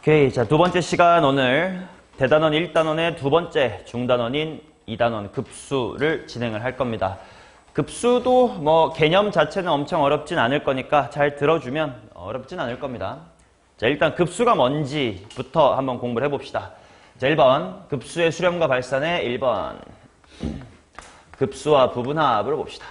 오케이. 자, 두 번째 시간 오늘 대단원 1단원의 두 번째 중단원인 2단원 급수를 진행을 할 겁니다. 급수도 뭐 개념 자체는 엄청 어렵진 않을 거니까 잘 들어주면 어렵진 않을 겁니다. 자, 일단 급수가 뭔지부터 한번 공부를 해봅시다. 자, 1번 급수의 수렴과 발산의 1번 급수와 부분합을 봅시다.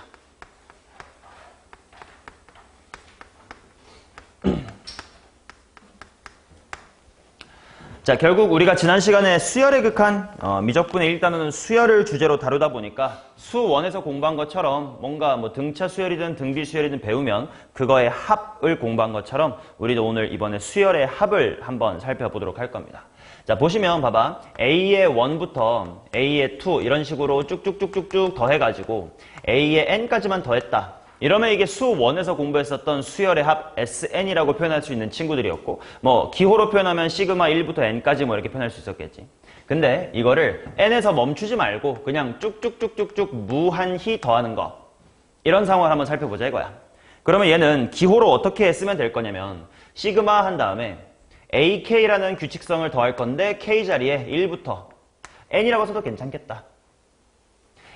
자, 결국 우리가 지난 시간에 수열의 극한, 미적분의 1단원은 수열을 주제로 다루다 보니까 수1에서 공부한 것처럼 뭔가 뭐 등차 수열이든 등비 수열이든 배우면 그거의 합을 공부한 것처럼 우리도 오늘 이번에 수열의 합을 한번 살펴보도록 할 겁니다. 자, 보시면 봐봐. A의 1부터 A의 2 이런 식으로 쭉쭉쭉쭉쭉 더해가지고 A의 n까지만 더했다. 이러면 이게 수1에서 공부했었던 수열의 합 SN이라고 표현할 수 있는 친구들이었고, 뭐 기호로 표현하면 시그마 1부터 n까지 뭐 이렇게 표현할 수 있었겠지. 근데 이거를 n에서 멈추지 말고 그냥 쭉쭉쭉쭉쭉 무한히 더하는 거, 이런 상황을 한번 살펴보자 이거야. 그러면 얘는 기호로 어떻게 쓰면 될 거냐면 시그마 한 다음에 AK라는 규칙성을 더할 건데 K 자리에 1부터 n이라고 써도 괜찮겠다.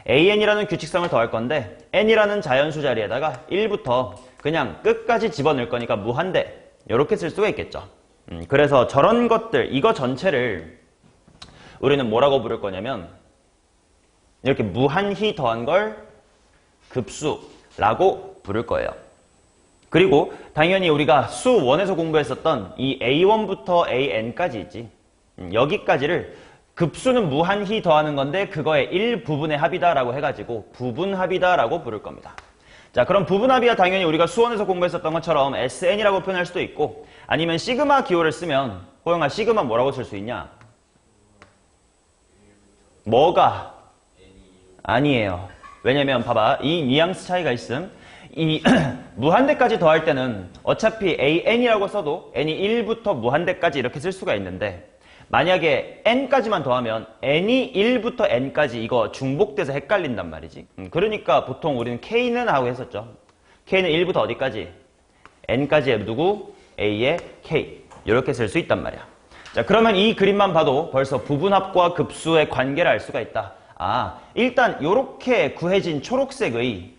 AN이라는 규칙성을 더할 건데 n이라는 자연수 자리에다가 1부터 그냥 끝까지 집어넣을 거니까 무한대, 이렇게 쓸 수가 있겠죠. 그래서 저런 것들, 이거 전체를 우리는 뭐라고 부를 거냐면 이렇게 무한히 더한 걸 급수라고 부를 거예요. 그리고 당연히 우리가 수1에서 공부했었던 이 A1부터 AN까지 있지. 여기까지를 급수는 무한히 더하는 건데 그거의 일부분의 합이다라고 해가지고 부분합이다라고 부를 겁니다. 자, 그럼 부분합이야 당연히 우리가 수1에서 공부했었던 것처럼 SN이라고 표현할 수도 있고, 아니면 시그마 기호를 쓰면 호영아 시그마 뭐라고 쓸 수 있냐? 뭐가? 아니에요. 왜냐면 봐봐, 이 뉘앙스 차이가 있음. 이 무한대까지 더할 때는 어차피 AN이라고 써도 n이 1부터 무한대까지 이렇게 쓸 수가 있는데, 만약에 n까지만 더하면 n이 1부터 n까지 이거 중복돼서 헷갈린단 말이지. 그러니까 보통 우리는 k는 하고 했었죠. k는 1부터 어디까지? n까지의 누구? a의 k. 이렇게 쓸 수 있단 말이야. 자, 그러면 이 그림만 봐도 벌써 부분합과 급수의 관계를 알 수가 있다. 아, 일단 이렇게 구해진 초록색의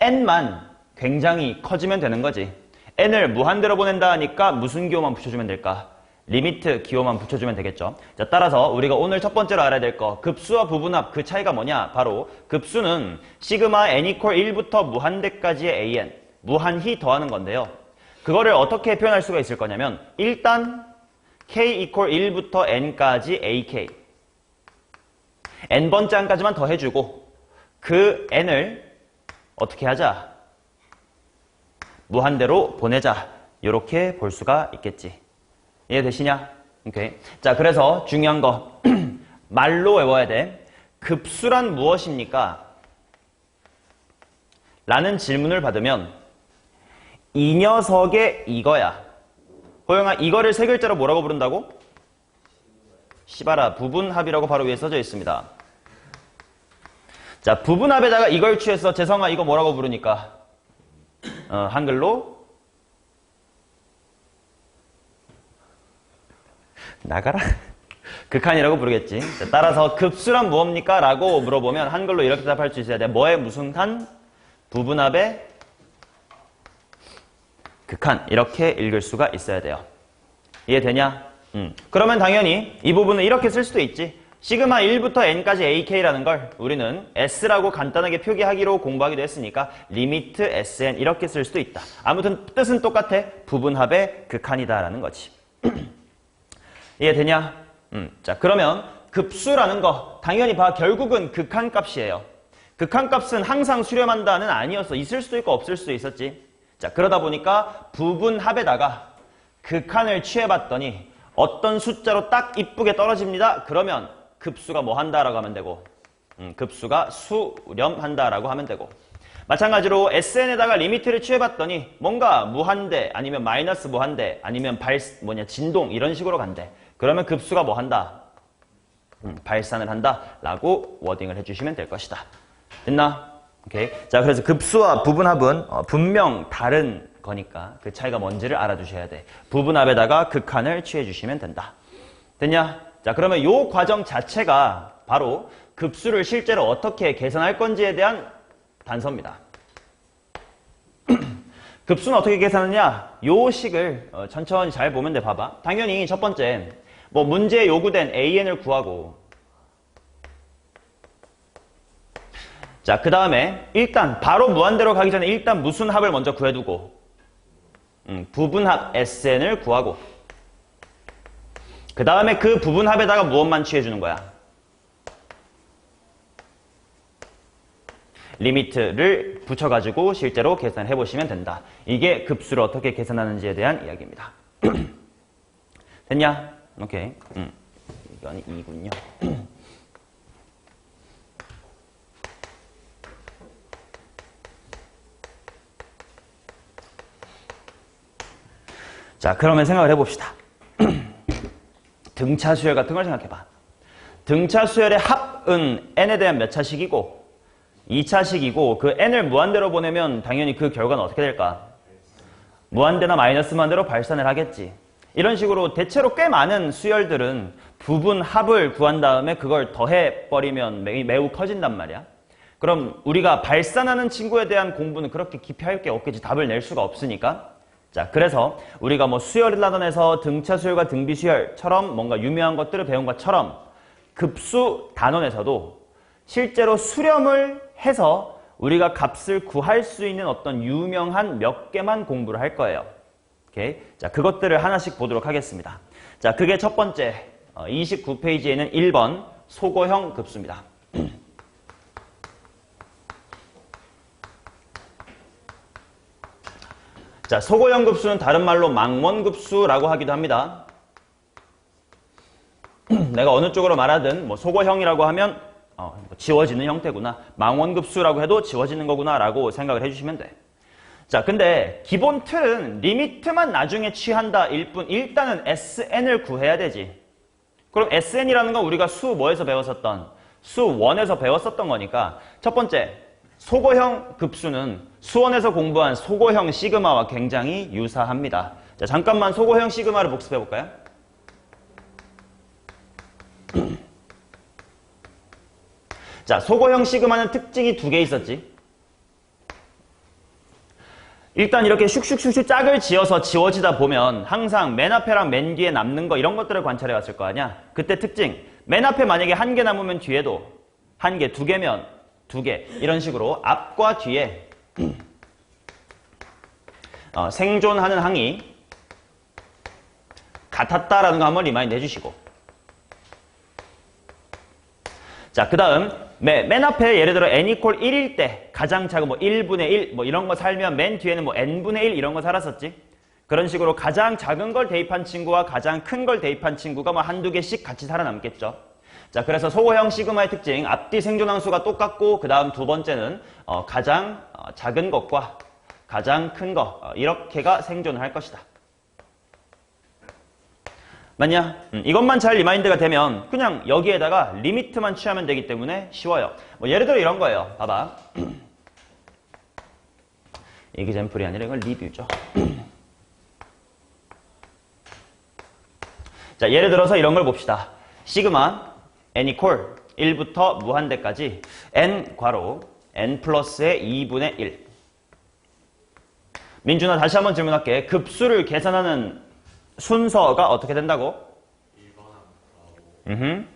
n만 굉장히 커지면 되는 거지. n을 무한대로 보낸다 하니까 무슨 기호만 붙여주면 될까? 리미트 기호만 붙여주면 되겠죠. 자, 따라서 우리가 오늘 첫 번째로 알아야 될 거, 급수와 부분합 그 차이가 뭐냐? 바로 급수는 시그마 n 이퀄 1부터 무한대까지의 an, 무한히 더하는 건데요. 그거를 어떻게 표현할 수가 있을 거냐면 일단 k 이퀄 1부터 n까지 ak, n번째 안까지만 더해주고 그 n을 어떻게 하자? 무한대로 보내자. 이렇게 볼 수가 있겠지. 이해되시냐? 오케이. 자, 그래서 중요한 거 말로 외워야 돼. 급수란 무엇입니까? 라는 질문을 받으면 이 녀석의 이거야. 호영아, 이거를 세 글자로 뭐라고 부른다고? 시바라, 부분합이라고 바로 위에 써져 있습니다. 자, 부분합에다가 이걸 취해서 재성아 이거 뭐라고 부르니까? 한글로 나가라. 극한이라고 부르겠지. 자, 따라서 급수란 무엇입니까? 라고 물어보면 한글로 이렇게 답할 수 있어야 돼. 뭐의 무슨 한? 부분합의 극한. 이렇게 읽을 수가 있어야 돼요. 이해되냐? 그러면 당연히 이 부분은 이렇게 쓸 수도 있지. 시그마 1부터 n까지 ak라는 걸 우리는 s라고 간단하게 표기하기로 공부하기도 했으니까 리미트 sn 이렇게 쓸 수도 있다. 아무튼 뜻은 똑같아. 부분합의 극한이다라는 거지. 이해되냐? 자, 그러면 급수라는 거 당연히 봐. 결국은 극한값이에요. 극한값은 항상 수렴한다는 아니었어. 있을 수도 있고 없을 수도 있었지. 자, 그러다 보니까 부분합에다가 극한을 취해봤더니 어떤 숫자로 딱 이쁘게 떨어집니다. 그러면 급수가 뭐 한다라고 하면 되고, 급수가 수렴한다라고 하면 되고, 마찬가지로 SN에다가 리미트를 취해봤더니 뭔가 무한대 아니면 마이너스 무한대 아니면 진동 이런 식으로 간대. 그러면 급수가 뭐 한다? 발산을 한다 라고 워딩을 해주시면 될 것이다. 됐나? 오케이. 자, 그래서 급수와 부분합은 분명 다른 거니까 그 차이가 뭔지를 알아주셔야 돼. 부분합에다가 극한을 취해주시면 된다. 됐냐? 자, 그러면 이 과정 자체가 바로 급수를 실제로 어떻게 계산할 건지에 대한 단서입니다. 급수는 어떻게 계산하느냐? 요 식을 천천히 잘 보면 돼. 봐봐. 당연히 첫 번째 뭐 문제에 요구된 AN을 구하고, 자, 그 다음에 일단 바로 무한대로 가기 전에 일단 무슨 합을 먼저 구해두고, 부분합 SN을 구하고, 그 다음에 그 부분합에다가 무엇만 취해주는 거야? 리미트를 붙여가지고 실제로 계산해 보시면 된다. 이게 급수를 어떻게 계산하는지에 대한 이야기입니다. 됐냐? 오케이. 이건 2군요. 자, 그러면 생각을 해봅시다. 등차 수열 같은 걸 생각해봐. 등차 수열의 합은 n에 대한 몇 차식이고 2차식이고 그 n을 무한대로 보내면 당연히 그 결과는 어떻게 될까? 무한대나 마이너스 무한대로 발산을 하겠지. 이런 식으로 대체로 꽤 많은 수열들은 부분 합을 구한 다음에 그걸 더해버리면 매우 커진단 말이야. 그럼 우리가 발산하는 친구에 대한 공부는 그렇게 깊이 할 게 없겠지. 답을 낼 수가 없으니까. 자, 그래서 우리가 뭐 수열 단원에서 등차 수열과 등비 수열처럼 뭔가 유명한 것들을 배운 것처럼 급수 단원에서도 실제로 수렴을 해서 우리가 값을 구할 수 있는 어떤 유명한 몇 개만 공부를 할 거예요. 오케이? 자, 그것들을 하나씩 보도록 하겠습니다. 자, 그게 첫 번째 29페이지에는 1번 소거형 급수입니다. 자, 소거형 급수는 다른 말로 망원급수라고 하기도 합니다. 내가 어느 쪽으로 말하든 뭐 소거형이라고 하면 지워지는 형태구나. 망원급수라고 해도 지워지는 거구나 라고 생각을 해주시면 돼. 자, 근데 기본 틀은 리미트만 나중에 취한다 일 뿐 일단은 SN을 구해야 되지. 그럼 SN이라는 건 우리가 수 뭐에서 배웠었던? 수 1에서 배웠었던 거니까 첫 번째 소거형 급수는 수원에서 공부한 소거형 시그마와 굉장히 유사합니다. 자, 잠깐만 소거형 시그마를 복습해 볼까요? 자, 소거형 시그마는 특징이 두 개 있었지. 일단 이렇게 슉슉슉슉 짝을 지어서 지워지다 보면 항상 맨 앞에랑 맨 뒤에 남는 거 이런 것들을 관찰해 왔을 거 아니야. 그때 특징, 맨 앞에 만약에 한 개 남으면 뒤에도 한 개, 두 개면 두 개 이런 식으로 앞과 뒤에 생존하는 항이 같았다라는 거 한번 리마인드 해주시고, 자, 그 다음 맨 앞에 예를 들어 n equal 1일 때 가장 작은 뭐 1분의 1 뭐 이런 거 살면 맨 뒤에는 뭐 n분의 1 이런 거 살았었지. 그런 식으로 가장 작은 걸 대입한 친구와 가장 큰 걸 대입한 친구가 뭐 한두 개씩 같이 살아남겠죠. 자, 그래서 소거형 시그마의 특징, 앞뒤 생존항수가 똑같고 그 다음 두 번째는 가장 작은 것과 가장 큰 거 이렇게가 생존을 할 것이다. 맞냐? 이것만 잘 리마인드가 되면 그냥 여기에다가 리미트만 취하면 되기 때문에 쉬워요. 뭐 예를 들어 이런 거예요. 봐봐. 이그젬플이 아니라 이건 리뷰죠. 자, 예를 들어서 이런 걸 봅시다. 시그마 n equal 1부터 무한대까지 n 괄호 n 플러스의 2분의 1. 민준아, 다시 한번 질문할게. 급수를 계산하는 순서가 어떻게 된다고? 1반항.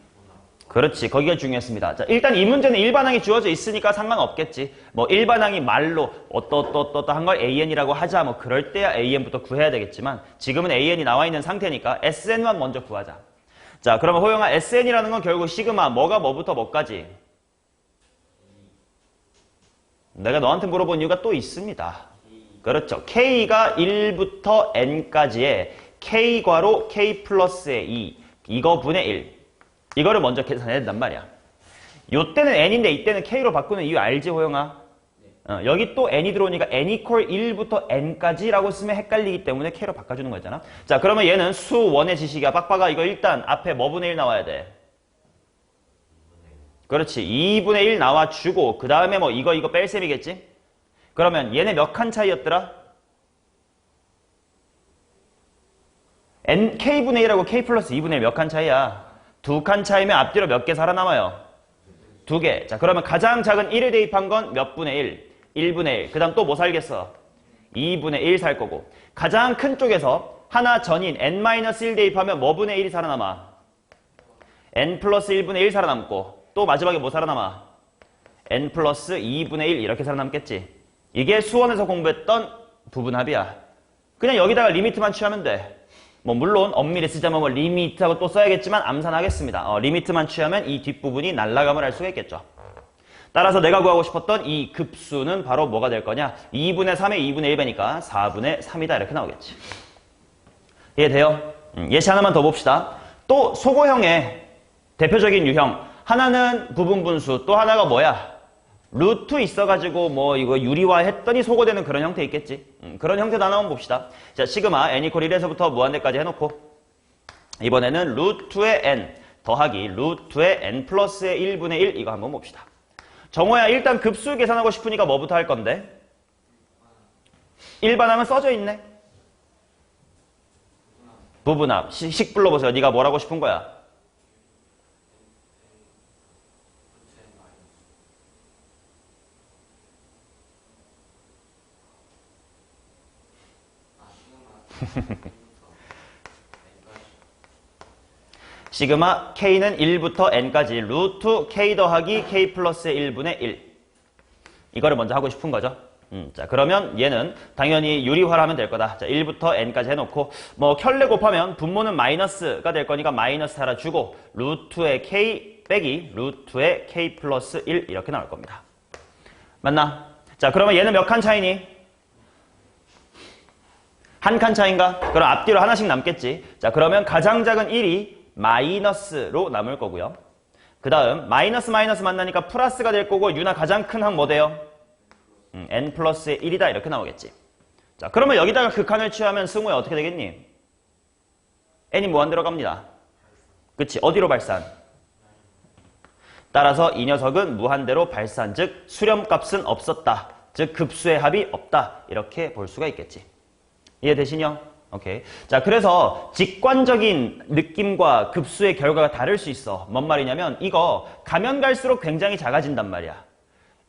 그렇지. 거기가 중요했습니다. 자, 일단 이 문제는 일반항이 주어져 있으니까 상관없겠지. 뭐 일반항이 말로 어떠한 걸 AN이라고 하자. 뭐 그럴 때야 AN부터 구해야 되겠지만 지금은 AN이 나와 있는 상태니까 SN만 먼저 구하자. 자, 그러면 호영아, SN이라는 건 결국 시그마 뭐가 뭐부터 뭐까지? 내가 너한테 물어본 이유가 또 있습니다. 그렇죠. K가 1부터 N까지의 K괄호 K 플러스의 2 이거 분의 1 이거를 먼저 계산해야 된단 말이야. 요때는 N인데 이때는 K로 바꾸는 이유 알지, 호영아? 여기 또 N이 들어오니까 N equal 1부터 N까지 라고 쓰면 헷갈리기 때문에 K로 바꿔주는 거잖아. 자, 그러면 얘는 수 1의 지식이야. 빡빡아, 이거 일단 앞에 뭐 분의 1 나와야 돼? 그렇지. 2분의 1 나와주고 그 다음에 뭐 이거 뺄셈이겠지? 그러면 얘네 몇 칸 차이였더라? k분의 1하고 k 플러스 2분의 1 몇 칸 차이야? 2칸 차이면 앞뒤로 몇 개 살아남아요? 2개. 자, 그러면 가장 작은 1을 대입한 건 몇 분의 1? 1분의 1. 그 다음 또 뭐 살겠어? 2분의 1 살 거고. 가장 큰 쪽에서 하나 전인 n-1 대입하면 뭐 분의 1이 살아남아? n 플러스 1분의 1 살아남고 또 마지막에 뭐 살아남아? n 플러스 2분의 1 이렇게 살아남겠지. 이게 수원에서 공부했던 부분합이야. 그냥 여기다가 리미트만 취하면 돼. 뭐 물론 엄밀히 쓰자면 뭐 리미트하고 또 써야겠지만 암산하겠습니다. 리미트만 취하면 이 뒷부분이 날라감을 할 수가 있겠죠. 따라서 내가 구하고 싶었던 이 급수는 바로 뭐가 될 거냐? 2분의 3의 2분의 1배니까 4분의 3이다 이렇게 나오겠지. 이해돼요? 예시 하나만 더 봅시다. 또 소고형의 대표적인 유형. 하나는 부분분수, 또 하나가 뭐야? 루트 있어가지고 뭐 이거 유리화했더니 소거되는 그런 형태 있겠지. 그런 형태도 하나 한번 봅시다. 자, 시그마 n 이퀄 1에서부터 무한대까지 해놓고 이번에는 루트의 n 더하기 루트의 n 플러스의 1분의 1 이거 한번 봅시다. 정호야 일단 급수 계산하고 싶으니까 뭐부터 할 건데? 일반항은 써져 있네. 부분합. 식 불러보세요. 네가 뭘 하고 싶은 거야? 시그마 k는 1부터 n까지 루트 k 더하기 k 플러스 1분의 1 이거를 먼저 하고 싶은 거죠. 자, 그러면 얘는 당연히 유리화를 하면 될 거다. 자, 1부터 n까지 해놓고 뭐 켤레 곱하면 분모는 마이너스가 될 거니까 마이너스 하나 주고 루트의 k 빼기 루트의 k 플러스 1 이렇게 나올 겁니다. 맞나? 자, 그러면 얘는 몇 칸 차이니? 한 칸 차인가? 그럼 앞뒤로 하나씩 남겠지. 자, 그러면 가장 작은 1이 마이너스로 남을 거고요. 그 다음 마이너스 마이너스 만나니까 플러스가 될 거고 유나 가장 큰 항 뭐 돼요? n 플러스의 1이다 이렇게 나오겠지. 자, 그러면 여기다가 극한을 취하면 승우야 어떻게 되겠니? n이 무한대로 갑니다. 그치? 어디로 발산? 따라서 이 녀석은 무한대로 발산, 즉 수렴값은 없었다. 즉 급수의 합이 없다. 이렇게 볼 수가 있겠지. 이해되시냐? 오케이. 자, 그래서 직관적인 느낌과 급수의 결과가 다를 수 있어. 뭔 말이냐면 이거 가면 갈수록 굉장히 작아진단 말이야.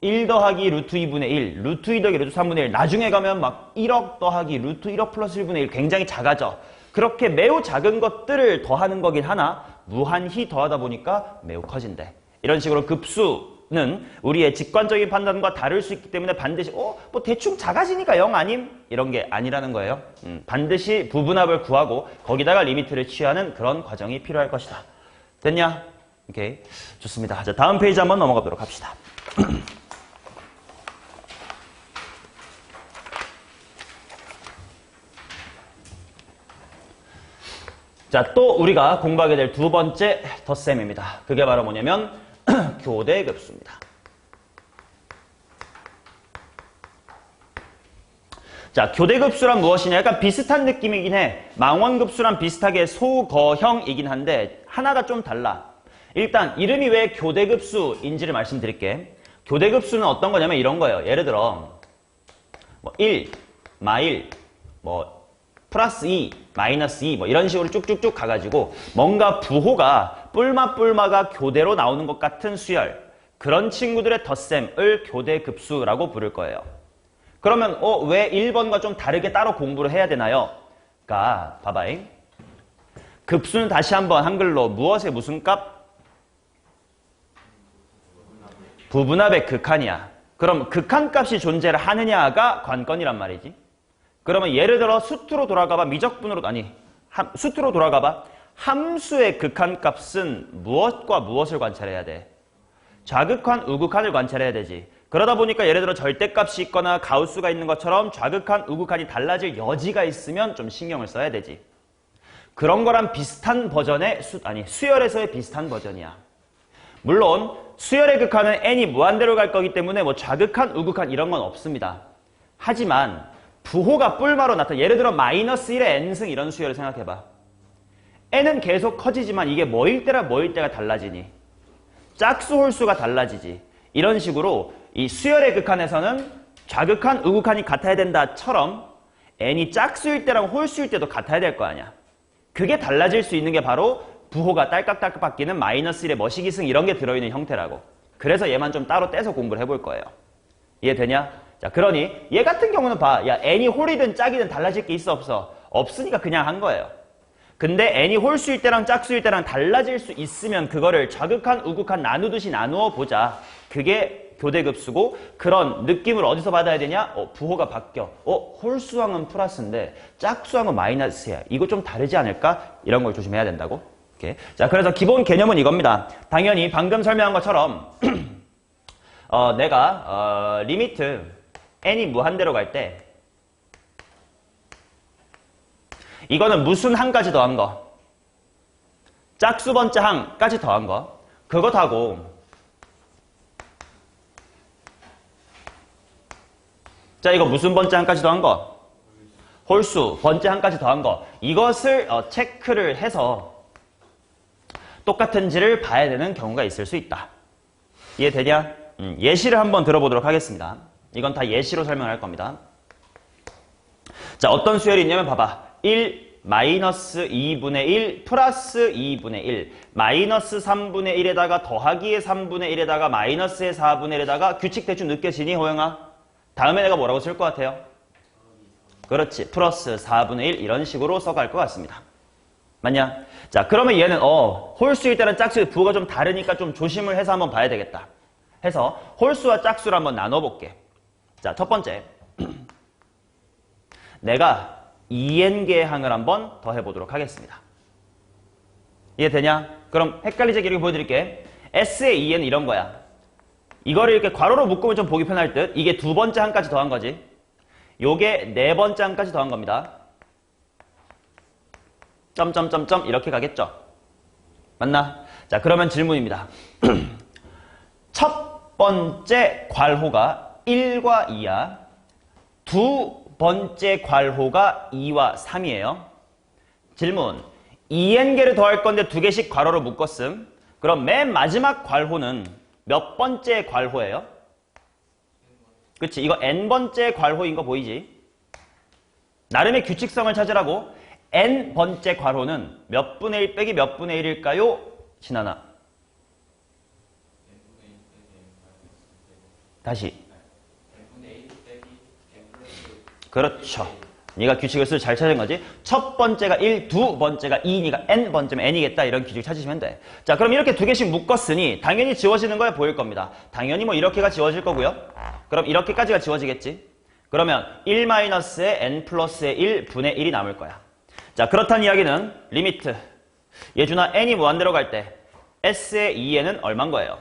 1 더하기 루트 2분의 1, 루트 2 더하기 루트 3분의 1. 나중에 가면 막 1억 더하기 루트 1억 플러스 1분의 1 굉장히 작아져. 그렇게 매우 작은 것들을 더하는 거긴 하나 무한히 더하다 보니까 매우 커진대. 이런 식으로 급수는 우리의 직관적인 판단과 다를 수 있기 때문에 반드시 뭐 대충 작아지니까 0 아님? 이런 게 아니라는 거예요. 반드시 부분합을 구하고 거기다가 리미트를 취하는 그런 과정이 필요할 것이다. 됐냐? 오케이. 좋습니다. 자, 다음 페이지 한번 넘어가 보도록 합시다. 자, 또 우리가 공부하게 될 두 번째 덧셈입니다. 그게 바로 뭐냐면 교대급수입니다. 자, 교대급수란 무엇이냐? 약간 비슷한 느낌이긴 해. 망원급수랑 비슷하게 소거형이긴 한데 하나가 좀 달라. 일단 이름이 왜 교대급수인지를 말씀드릴게. 교대급수는 어떤 거냐면 이런 거예요. 예를 들어 뭐 1, 마일, 뭐 플러스 2, 마이너스 2 뭐 이런 식으로 쭉쭉쭉 가가지고 뭔가 부호가 뿔마가 교대로 나오는 것 같은 수열, 그런 친구들의 덧셈을 교대급수라고 부를 거예요. 그러면 왜 1번과 좀 다르게 따로 공부를 해야 되나요? 그러니까 봐봐잉. 급수는 다시 한번 한글로 무엇의 무슨 값? 부분합의 극한이야. 그럼 극한값이 존재를 하느냐가 관건이란 말이지. 그러면 예를 들어 수투로 돌아가봐. 미적분으로 수투로 돌아가봐. 함수의 극한값은 무엇과 무엇을 관찰해야 돼? 좌극한, 우극한을 관찰해야 되지. 그러다 보니까 예를 들어 절대값이 있거나 가우스가 있는 것처럼 좌극한, 우극한이 달라질 여지가 있으면 좀 신경을 써야 되지. 그런 거랑 비슷한 버전의 수열에서의 비슷한 버전이야. 물론 수열의 극한은 n이 무한대로 갈 거기 때문에 뭐 좌극한, 우극한 이런 건 없습니다. 하지만 부호가 뿔마로 나타나. 예를 들어 마이너스 1의 n승 이런 수열을 생각해봐. n은 계속 커지지만 이게 뭐일 때가 달라지니? 짝수 홀수가 달라지지. 이런 식으로 이 수열의 극한에서는 좌극한, 우극한이 같아야 된다처럼 n이 짝수일 때랑 홀수일 때도 같아야 될 거 아니야. 그게 달라질 수 있는 게 바로 부호가 딸깍딸깍 바뀌는 마이너스 1의 머시기승 이런 게 들어있는 형태라고. 그래서 얘만 좀 따로 떼서 공부를 해볼 거예요. 이해되냐? 자, 그러니 얘 같은 경우는 봐. 야, n이 홀이든 짝이든 달라질 게 있어 없어? 없으니까 그냥 한 거예요. 근데 n이 홀수일 때랑 짝수일 때랑 달라질 수 있으면 그거를 좌극한, 우극한 나누듯이 나누어 보자. 그게 교대급수고 그런 느낌을 어디서 받아야 되냐? 부호가 바뀌어. 홀수항은 플러스인데 짝수항은 마이너스야. 이거 좀 다르지 않을까? 이런 걸 조심해야 된다고. 오케이. 자, 그래서 기본 개념은 이겁니다. 당연히 방금 설명한 것처럼 내가 리미트 n이 무한대로 갈 때 이거는 무슨 항까지 더한 거? 짝수 번째 항까지 더한 거. 그것하고 자, 이거 무슨 번째 항까지 더한 거? 홀수 번째 항까지 더한 거. 이것을 체크를 해서 똑같은지를 봐야 되는 경우가 있을 수 있다. 이해되냐? 예시를 한번 들어보도록 하겠습니다. 이건 다 예시로 설명할 겁니다. 자, 어떤 수열이 있냐면 봐봐. 1 마이너스 2분의 1 플러스 2분의 1 마이너스 3분의 1에다가 더하기의 3분의 1에다가 마이너스의 4분의 1에다가 규칙 대충 느껴지니 호영아? 다음에 내가 뭐라고 쓸 것 같아요? 그렇지. 플러스 4분의 1 이런 식으로 써갈 것 같습니다. 맞냐? 자, 그러면 얘는 홀수일 때는 짝수 부호가 좀 다르니까 좀 조심을 해서 한번 봐야 되겠다. 해서 홀수와 짝수를 한번 나눠볼게. 자, 첫 번째. 내가 2n개의 항을 한번 더 해보도록 하겠습니다. 이해되냐? 그럼 헷갈리지 않게 이렇게 보여드릴게. S의 2n은 이런 거야. 이거를 이렇게 괄호로 묶으면 좀 보기 편할 듯. 이게 두 번째 항까지 더한 거지. 요게 네 번째 항까지 더한 겁니다. 점점점점 이렇게 가겠죠? 맞나? 자, 그러면 질문입니다. 첫 번째 괄호가 1과 2야. 두 번째 괄호가 2와 3이에요. 질문. 2n개를 더할 건데 두 개씩 괄호로 묶었음. 그럼 맨 마지막 괄호는 몇 번째 괄호예요? 그치? 이거 n번째 괄호인 거 보이지? 나름의 규칙성을 찾으라고. n번째 괄호는 몇 분의 1 빼기 몇 분의 1일까요? 신하나. 다시. 그렇죠. 네가 규칙을 잘 찾은 거지. 첫 번째가 1, 두 번째가 2니까 n번째면 n이겠다. 이런 규칙 찾으시면 돼. 자, 그럼 이렇게 두 개씩 묶었으니 당연히 지워지는 거에 보일 겁니다. 당연히 뭐 이렇게가 지워질 거고요. 그럼 이렇게까지가 지워지겠지. 그러면 1-의 n 플러스의 1분의 1이 남을 거야. 자, 그렇다는 이야기는 리미트 예준아 n이 무한대로 갈 때 s의 2n은 얼마인 거예요?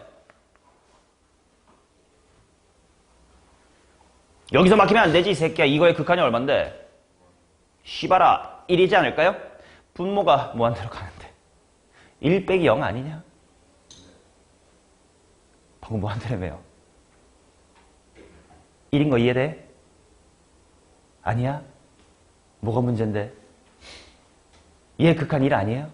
여기서 막히면 안 되지 이 새끼야. 이거의 극한이 얼만데? 쉬바라 1이지 않을까요? 분모가 무한대로 가는데 1 빼기 0 아니냐? 방금 무한대로매요 1인 거 이해돼? 아니야? 뭐가 문제인데? 얘 극한 1 아니에요?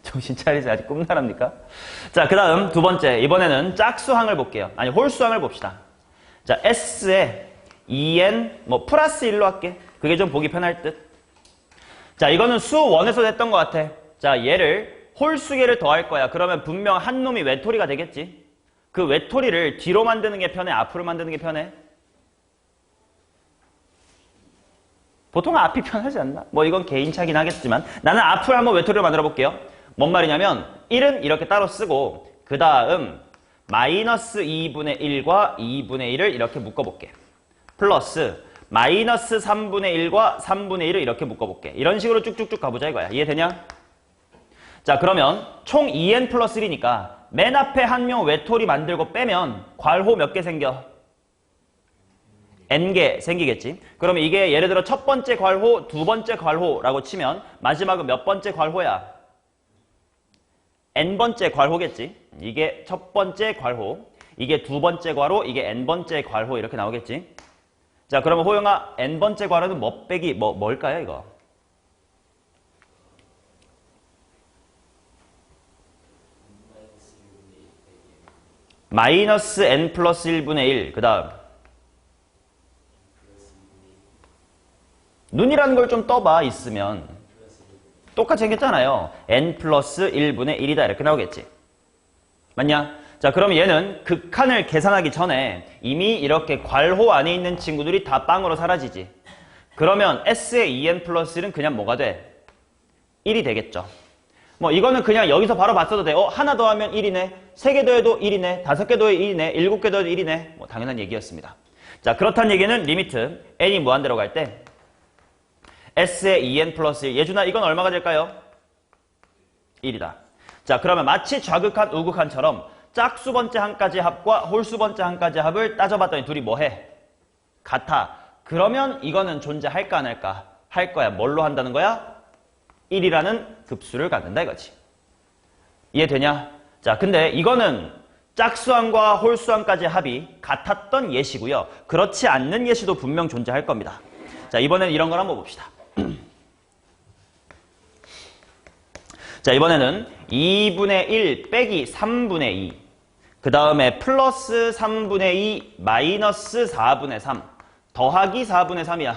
정신 차리지. 아직 꿈나랍니까? 자, 그 다음 두 번째. 이번에는 짝수항을 볼게요. 아니, 홀수항을 봅시다. 자, S에 2n, 플러스 1로 할게. 그게 좀 보기 편할 듯. 자, 이거는 수 1에서 했던 것 같아. 자, 얘를 홀수개를 더할 거야. 그러면 분명 한 놈이 외톨이가 되겠지? 그 외톨이를 뒤로 만드는 게 편해? 앞으로 만드는 게 편해? 보통 앞이 편하지 않나? 이건 개인차긴 하겠지만 나는 앞을 한번 외톨이로 만들어 볼게요. 뭔 말이냐면 1은 이렇게 따로 쓰고 그 다음 마이너스 2분의 1과 2분의 1을 이렇게 묶어볼게. 플러스 마이너스 3분의 1과 3분의 1을 이렇게 묶어볼게. 이런 식으로 쭉쭉쭉 가보자 이거야. 이해되냐? 자, 그러면 총 2n 플러스 1이니까 맨 앞에 한 명 외톨이 만들고 빼면 괄호 몇 개 생겨? n개 생기겠지. 그러면 이게 예를 들어 첫 번째 괄호, 두 번째 괄호라고 치면 마지막은 몇 번째 괄호야? n번째 괄호겠지. 이게 첫 번째 괄호, 이게 두 번째 괄호, 이게 n번째 괄호 이렇게 나오겠지. 자, 그러면 호영아 n번째 괄호는 뭐 빼기 뭘까요 이거? 마이너스 n 플러스 1분의 1. 그 다음 눈이라는 걸 좀 떠봐 있으면 똑같이 생겼잖아요. n 플러스 1분의 1이다 이렇게 나오겠지. 맞냐? 자, 그럼 얘는 극한을 계산하기 전에 이미 이렇게 괄호 안에 있는 친구들이 다 빵으로 사라지지. 그러면 S의 2n 플러스 1은 그냥 뭐가 돼? 1이 되겠죠. 뭐 이거는 그냥 여기서 바로 봤어도 돼. 하나 더하면 1이네. 3개 더해도 1이네. 5개 더해도 1이네. 7개 더해도 1이네. 뭐 당연한 얘기였습니다. 자, 그렇다는 얘기는 리미트 n이 무한대로 갈 때 S의 2n 플러스 1. 예준아, 이건 얼마가 될까요? 1이다. 자, 그러면 마치 좌극한, 우극한처럼 짝수 번째 한까지 합과 홀수 번째 한까지 합을 따져봤더니 둘이 뭐해? 같아. 그러면 이거는 존재할까 안 할까? 할 거야. 뭘로 한다는 거야? 1이라는 급수를 갖는다 이거지. 이해되냐? 자, 근데 이거는 짝수항과 홀수항까지 합이 같았던 예시고요. 그렇지 않는 예시도 분명 존재할 겁니다. 자, 이번에는 이런 걸 한번 봅시다. 자, 이번에는 2분의 1 빼기 3분의 2. 그 다음에 플러스 3분의 2 마이너스 4분의 3 더하기 4분의 3이야.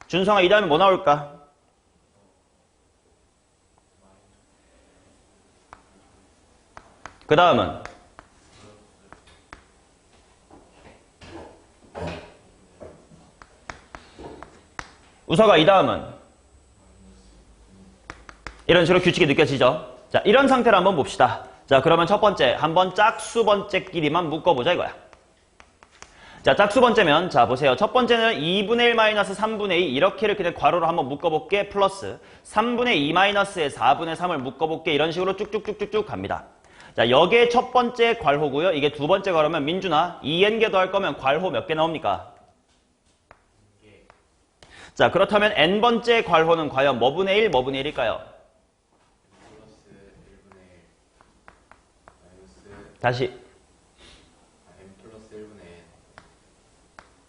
준성아, 이 다음에 뭐 나올까? 그 다음은 우서가 이 다음은 이런 식으로 규칙이 느껴지죠? 자, 이런 상태를 한번 봅시다. 자, 그러면 첫 번째, 한번 짝수 번째끼리만 묶어보자 이거야. 자, 짝수 번째면, 자, 보세요. 첫 번째는 2분의 1 마이너스 3분의 2 이렇게를 그냥 괄호로 한번 묶어볼게. 플러스 3분의 2 마이너스에 4분의 3을 묶어볼게. 이런 식으로 쭉쭉쭉쭉쭉 갑니다. 자, 여기에 첫 번째 괄호고요. 이게 두 번째 괄호면 민준아, 2n개 더할 거면 괄호 몇 개 나옵니까? 자, 그렇다면 n번째 괄호는 과연 뭐분의 1, 뭐분의 1일까요? 다시 n 플러스 1분의 n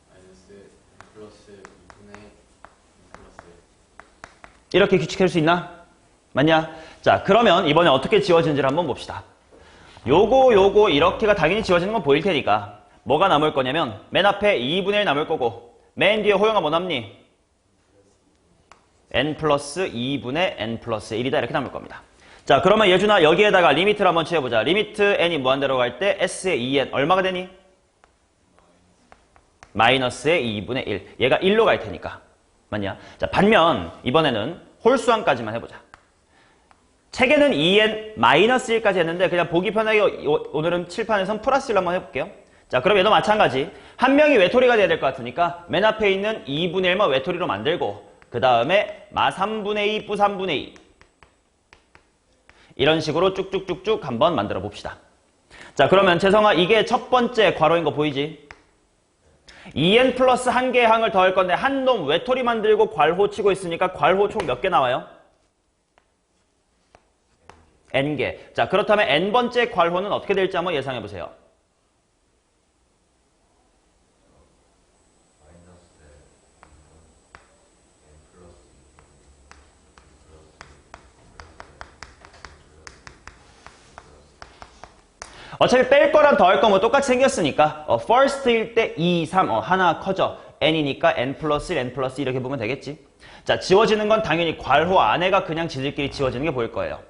마이너스 n 플러스 2분의 n 플러스 1. 이렇게 규칙할 수 있나? 맞냐? 자, 그러면 이번에 어떻게 지워지는지를 한번 봅시다. 요거 이렇게가 당연히 지워지는 건 보일 테니까 뭐가 남을 거냐면 맨 앞에 2분의 1 남을 거고 맨 뒤에 호영아 뭐 남니? n 플러스 2분의 n 플러스 1이다 이렇게 남을 겁니다. 자, 그러면 예준아, 여기에다가 리미트를 한번 취해보자. 리미트 n이 무한대로 갈 때 s의 2n 얼마가 되니? 마이너스의 2분의 1. 얘가 1로 갈 테니까. 맞냐? 자, 반면 이번에는 홀수항까지만 해보자. 책에는 2n 마이너스 1까지 했는데 그냥 보기 편하게 오늘은 칠판에선 플러스 1로 한번 해볼게요. 자, 그럼 얘도 마찬가지. 한 명이 외톨이가 돼야 될 것 같으니까 맨 앞에 있는 2분의 1만 외톨이로 만들고 그 다음에 마 3분의 2 뿌 3분의 2 이런 식으로 쭉쭉쭉쭉 한번 만들어 봅시다. 자, 그러면 재성아, 이게 첫 번째 괄호인 거 보이지? 2n 플러스 한 개의 항을 더할 건데 한 놈 외톨이 만들고 괄호 치고 있으니까 괄호 총 몇 개 나와요? n개. 자, 그렇다면 n번째 괄호는 어떻게 될지 한번 예상해 보세요. 어차피 뺄 거랑 더할 거 뭐 똑같이 생겼으니까 first일 때 2, 3 하나 커져. n이니까 n 플러스 1, n 플러스 2 이렇게 보면 되겠지. 자, 지워지는 건 당연히 괄호 안에가 그냥 지들끼리 지워지는 게 보일 거예요.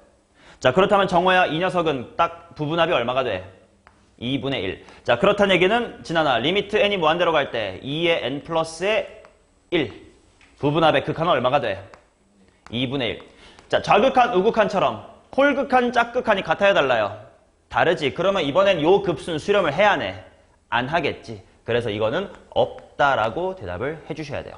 자, 그렇다면 정호야, 이 녀석은 딱 부분합이 얼마가 돼? 2분의 1. 자, 그렇다는 얘기는 진아나, 리미트 n이 무한대로 갈 때 2의 n 플러스의 1. 부분합의 극한은 얼마가 돼? 2분의 1. 자, 좌극한, 우극한처럼 홀극한, 짝극한이 같아야 달라요. 다르지. 그러면 이번엔 요 급수는 수렴을 해야 하네. 안 하겠지. 그래서 이거는 없다라고 대답을 해주셔야 돼요.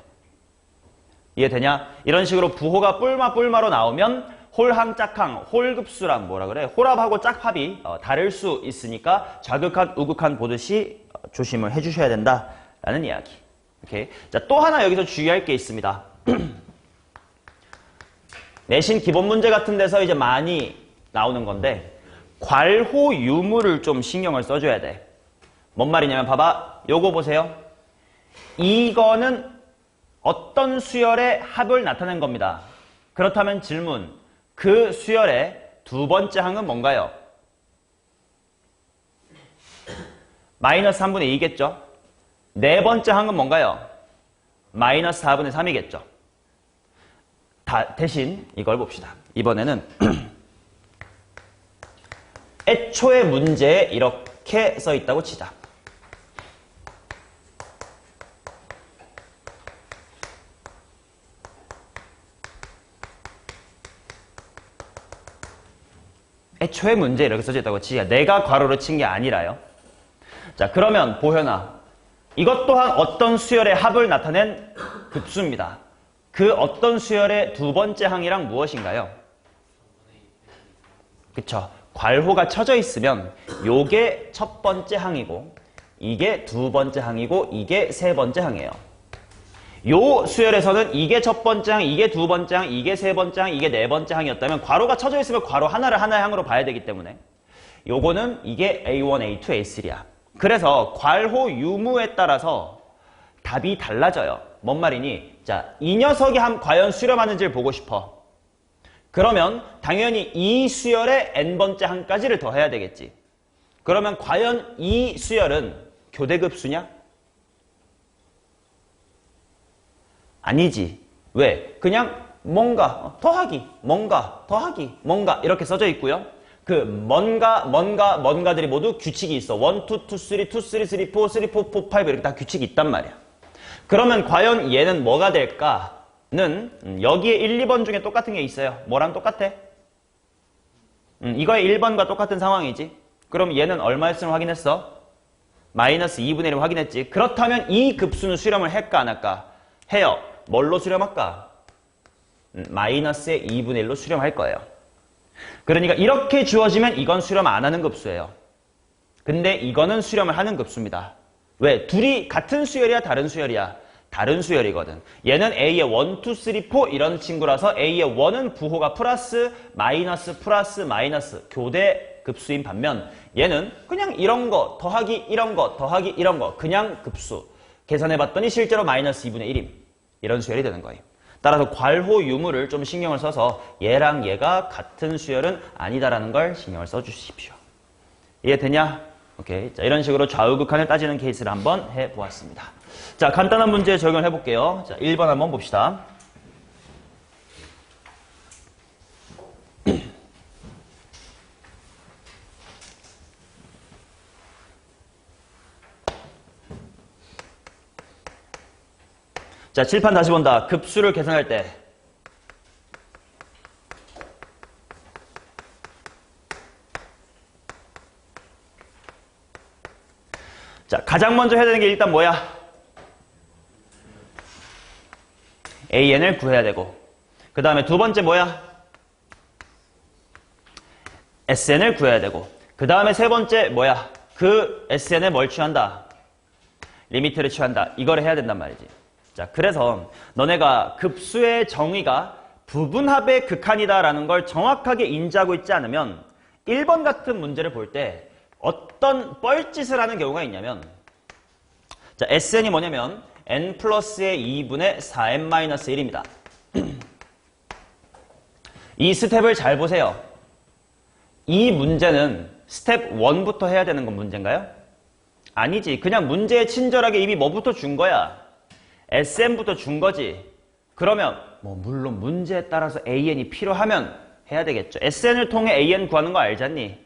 이해되냐? 이런 식으로 부호가 뿔마로 나오면 홀항, 짝항, 홀급수란 뭐라 그래? 홀합하고 짝합이 다를 수 있으니까 좌극한, 우극한 보듯이 조심을 해주셔야 된다라는 이야기. 오케이. 자, 또 하나 여기서 주의할 게 있습니다. 내신 기본 문제 같은 데서 이제 많이 나오는 건데 괄호 유무를 좀 신경을 써줘야 돼. 뭔 말이냐면 봐봐. 요거 보세요. 이거는 어떤 수열의 합을 나타낸 겁니다. 그렇다면 질문. 그 수열의 두 번째 항은 뭔가요? 마이너스 3분의 2겠죠? 네 번째 항은 뭔가요? 마이너스 4분의 3이겠죠? 대신 이걸 봅시다. 이번에는 애초에 문제에 이렇게 써 있다고 치자. 애초에 문제에 이렇게 써져 있다고 치자. 내가 괄호로 친 게 아니라요. 자, 그러면 보현아, 이것 또한 어떤 수열의 합을 나타낸 급수입니다. 그 어떤 수열의 두 번째 항이랑 무엇인가요? 그쵸. 괄호가 쳐져 있으면 요게 첫 번째 항이고 이게 두 번째 항이고 이게 세 번째 항이에요. 요 수열에서는 이게 첫 번째 항, 이게 두 번째 항, 이게 세 번째 항, 이게 네 번째 항이었다면 괄호가 쳐져 있으면 괄호 하나를 하나의 항으로 봐야 되기 때문에 요거는 이게 A1, A2, A3야. 그래서 괄호 유무에 따라서 답이 달라져요. 뭔 말이니? 자, 이 녀석이 과연 수렴하는지를 보고 싶어. 그러면 당연히 이 수열의 n번째 항까지를 더해야 되겠지. 그러면 과연 이 수열은 교대급수냐? 아니지. 왜? 그냥 뭔가 더하기, 뭔가 더하기, 뭔가 이렇게 써져 있고요. 그 뭔가들이 모두 규칙이 있어. 1, 2, 2, 3, 2, 3, 3, 4, 3, 4, 4, 5 이렇게 다 규칙이 있단 말이야. 그러면 과연 얘는 뭐가 될까는 여기에 1, 2번 중에 똑같은 게 있어요. 뭐랑 똑같아? 이거의 1번과 똑같은 상황이지. 그럼 얘는 얼마였음을 확인했어? 마이너스 2분의 1을 확인했지. 그렇다면 이 급수는 수렴을 할까 안 할까? 해요. 뭘로 수렴할까? 마이너스의 2분의 1로 수렴할 거예요. 그러니까 이렇게 주어지면 이건 수렴 안 하는 급수예요. 근데 이거는 수렴을 하는 급수입니다. 왜? 둘이 같은 수열이야 다른 수열이야? 다른 수열이거든. 얘는 A의 1, 2, 3, 4 이런 친구라서 A의 1은 부호가 플러스 마이너스 교대 급수인 반면 얘는 그냥 이런 거 더하기 이런 거 더하기 이런 거 그냥 급수. 계산해봤더니 실제로 마이너스 2분의 1임. 이런 수열이 되는 거예요. 따라서 괄호 유무를 좀 신경을 써서 얘랑 얘가 같은 수열은 아니다라는 걸 신경을 써주십시오. 이해되냐? 오케이. 자, 이런 식으로 좌우극한을 따지는 케이스를 한번 해보았습니다. 자, 간단한 문제 적용을 해볼게요. 자, 1번 한번 봅시다. 자, 칠판 다시 본다. 급수를 계산할 때 자, 가장 먼저 해야 되는 게 일단 뭐야? AN을 구해야 되고 그 다음에 두 번째 뭐야? SN을 구해야 되고 그 다음에 세 번째 뭐야? 그 SN에 뭘 취한다? 리미트를 취한다. 이거를 해야 된단 말이지. 자, 그래서 너네가 급수의 정의가 부분합의 극한이다라는 걸 정확하게 인지하고 있지 않으면 1번 같은 문제를 볼 때 어떤 뻘짓을 하는 경우가 있냐면 자, SN이 뭐냐면 n 플러스의 2분의 4n-1입니다. 이 스텝을 잘 보세요. 이 문제는 스텝 1부터 해야 되는 건 문제인가요? 아니지. 그냥 문제에 친절하게 이미 뭐부터 준 거야? SN부터 준 거지. 그러면 뭐 물론 문제에 따라서 AN이 필요하면 해야 되겠죠. SN을 통해 AN 구하는 거 알잖니?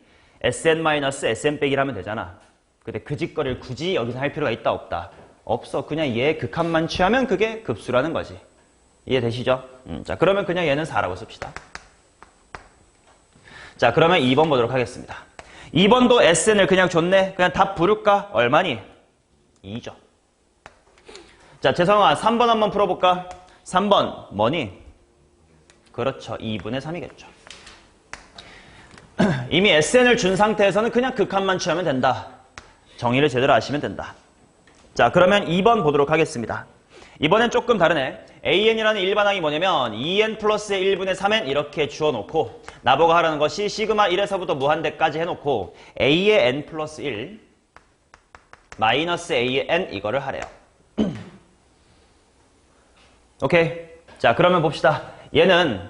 SN-SN 빼기를 하면 되잖아. 근데 그 짓거리를 굳이 여기서 할 필요가 있다 없다? 없어. 그냥 얘 극한만 취하면 그게 급수라는 거지. 이해되시죠? 자, 그러면 그냥 얘는 4라고 씁시다. 자, 그러면 2번 보도록 하겠습니다. 2번도 SN을 그냥 줬네. 그냥 답 부를까? 얼마니? 2죠. 자, 재성아 3번 한번 풀어볼까? 3번 뭐니? 그렇죠. 2분의 3이겠죠. 이미 SN을 준 상태에서는 그냥 극한만 취하면 된다. 정의를 제대로 아시면 된다. 자, 그러면 2번 보도록 하겠습니다. 이번엔 조금 다르네. AN이라는 일반항이 뭐냐면 2n 플러스의 1분의 3n 이렇게 주어놓고 나보고 하라는 것이 시그마 1에서부터 무한대까지 해놓고 A의 n 플러스 1 마이너스 A의 n 이거를 하래요. 오케이. 자, 그러면 봅시다. 얘는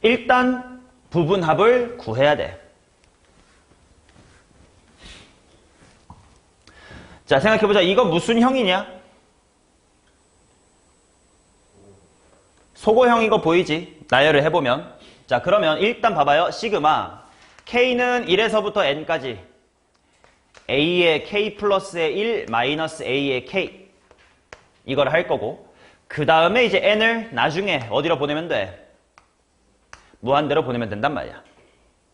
일단 부분합을 구해야 돼. 자, 생각해보자. 이거 무슨 형이냐? 소고형 이거 보이지? 나열을 해보면. 자, 그러면 일단 봐봐요. 시그마. K는 1에서부터 N까지. A의 K 플러스의 1 마이너스 A의 K. 이걸 할 거고. 그 다음에 이제 N을 나중에 어디로 보내면 돼? 무한대로 보내면 된단 말이야.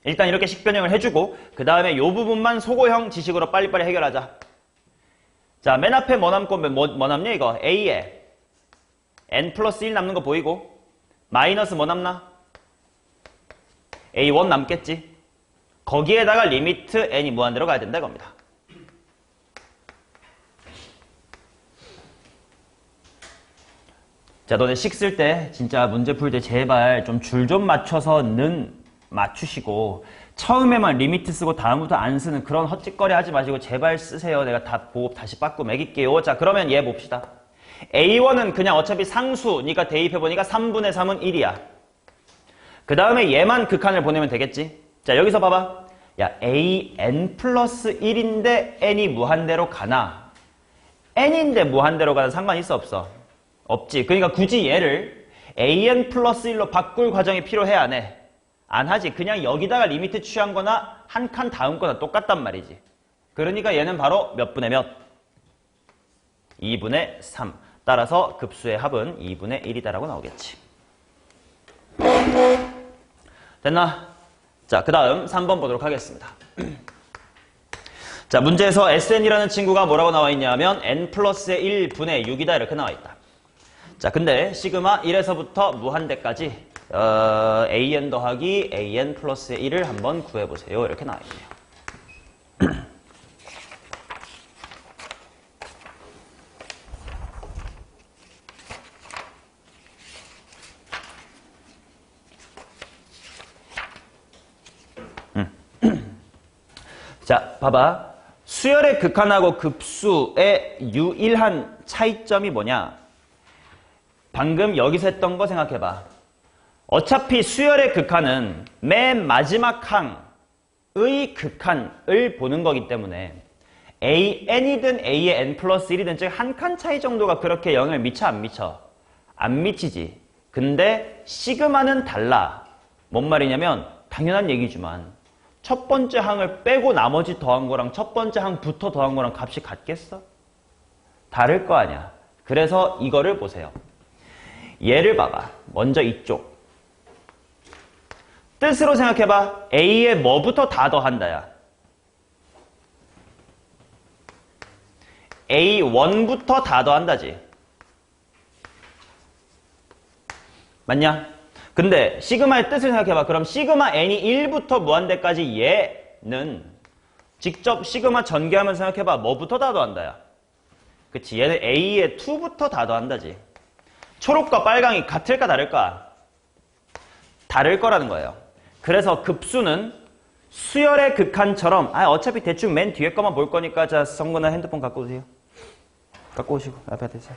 일단 이렇게 식변형을 해주고 그 다음에 이 부분만 소고형 지식으로 빨리빨리 해결하자. 자, 맨 앞에 뭐 남고 뭐 남냐 이거? A에 N 플러스 1 남는 거 보이고 마이너스 뭐 남나? A1 남겠지. 거기에다가 리미트 N이 무한대로 가야 된다 이겁니다. 자, 너네 식 쓸 때 진짜 문제 풀 때 제발 좀 줄 좀 맞춰서 는 맞추시고 처음에만 리미트 쓰고 다음부터 안 쓰는 그런 헛짓거리 하지 마시고 제발 쓰세요. 내가 다 보고 다시 바꿔 매길게요. 자, 그러면 얘 봅시다. A1은 그냥 어차피 상수니까 대입해보니까 3분의 3은 1이야. 그 다음에 얘만 극한을 보내면 되겠지. 자, 여기서 봐봐. 야, AN 플러스 1인데 N이 무한대로 가나? N인데 무한대로 가는 상관 있어 없어? 없지. 그러니까 굳이 얘를 AN 플러스 1로 바꿀 과정이 필요해 안 해? 안 하지. 그냥 여기다가 리미트 취한 거나 한 칸 다음 거나 똑같단 말이지. 그러니까 얘는 바로 몇 분의 몇? 2분의 3. 따라서 급수의 합은 2분의 1이다라고 나오겠지. 됐나? 자, 그 다음 3번 보도록 하겠습니다. 자, 문제에서 SN이라는 친구가 뭐라고 나와 있냐면 N 플러스의 1분의 6이다 이렇게 나와 있다. 자, 근데 시그마 1에서부터 무한대까지 AN 더하기 AN 플러스의 1을 한번 구해보세요. 이렇게 나와 있네요. 자, 봐봐. 수열의 극한하고 급수의 유일한 차이점이 뭐냐? 방금 여기서 했던 거 생각해봐. 어차피 수열의 극한은 맨 마지막 항의 극한을 보는 거기 때문에 AN이든 A의 N 플러스 1이든 즉 한 칸 차이 정도가 그렇게 영향을 미쳐 안 미쳐? 안 미치지. 근데 시그마는 달라. 뭔 말이냐면 당연한 얘기지만 첫 번째 항을 빼고 나머지 더한 거랑 첫 번째 항부터 더한 거랑 값이 같겠어? 다를 거 아니야. 그래서 이거를 보세요. 얘를 봐봐. 먼저 이쪽. 뜻으로 생각해봐. A에 뭐부터 다 더한다야. A1부터 다 더한다지. 맞냐? 근데 시그마의 뜻을 생각해봐. 그럼 시그마 n이 1부터 무한대까지 얘는 직접 시그마 전개하면서 생각해봐. 뭐부터 다 더한다야? 그치? 얘는 A에 2부터 다 더한다지. 초록과 빨강이 같을까 다를까? 다를 거라는 거예요. 그래서 급수는 수열의 극한처럼 어차피 대충 맨 뒤에 거만 볼 거니까 자, 성근아 핸드폰 갖고 오세요. 갖고 오시고 앞에 대세요.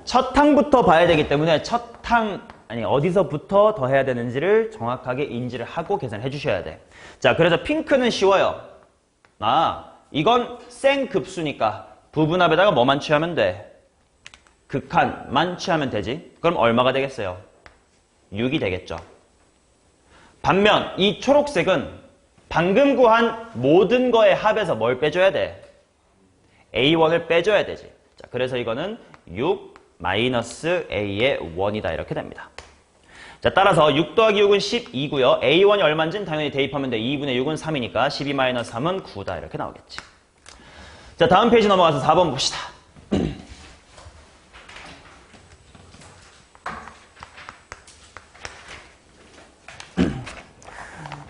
첫 항부터 봐야 되기 때문에 어디서부터 더해야 되는지를 정확하게 인지를 하고 계산해 주셔야 돼. 자, 그래서 핑크는 쉬워요. 이건 생급수니까 부분합에다가 뭐만 취하면 돼? 극한만 취하면 되지. 그럼 얼마가 되겠어요? 6이 되겠죠. 반면 이 초록색은 방금 구한 모든 거의 합에서 뭘 빼줘야 돼? A1을 빼줘야 되지. 자, 그래서 이거는 6 마이너스 A의 1이다 이렇게 됩니다. 자, 따라서 6 더하기 6은 12고요. A1이 얼마인지는 당연히 대입하면 돼. 2분의 6은 3이니까 12 마이너스 3은 9다 이렇게 나오겠지. 자, 다음 페이지 넘어가서 4번 봅시다.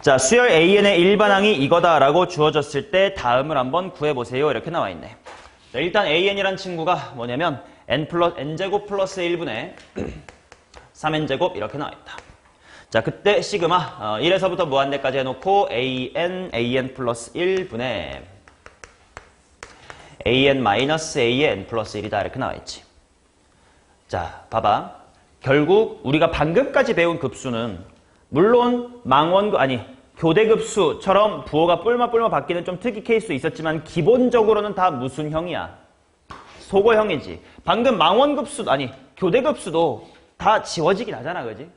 자, 수열 AN의 일반항이 이거다라고 주어졌을 때 다음을 한번 구해보세요. 이렇게 나와 있네. 자, 일단 AN이란 친구가 뭐냐면 N제곱 플러스 1분의 3N제곱 이렇게 나와 있다. 자, 그때 시그마 1에서부터 무한대까지 해놓고 AN 플러스 1분의 AN 마이너스 A의 N 플러스 1이다 이렇게 나와 있지. 자, 봐봐. 결국 우리가 방금까지 배운 급수는 물론 교대급수처럼 부호가 뿔마 바뀌는 좀 특이 케이스도 있었지만 기본적으로는 다 무슨 형이야? 소고형이지. 방금 망원급수, 아니, 교대급수도 다 지워지긴 하잖아, 그지?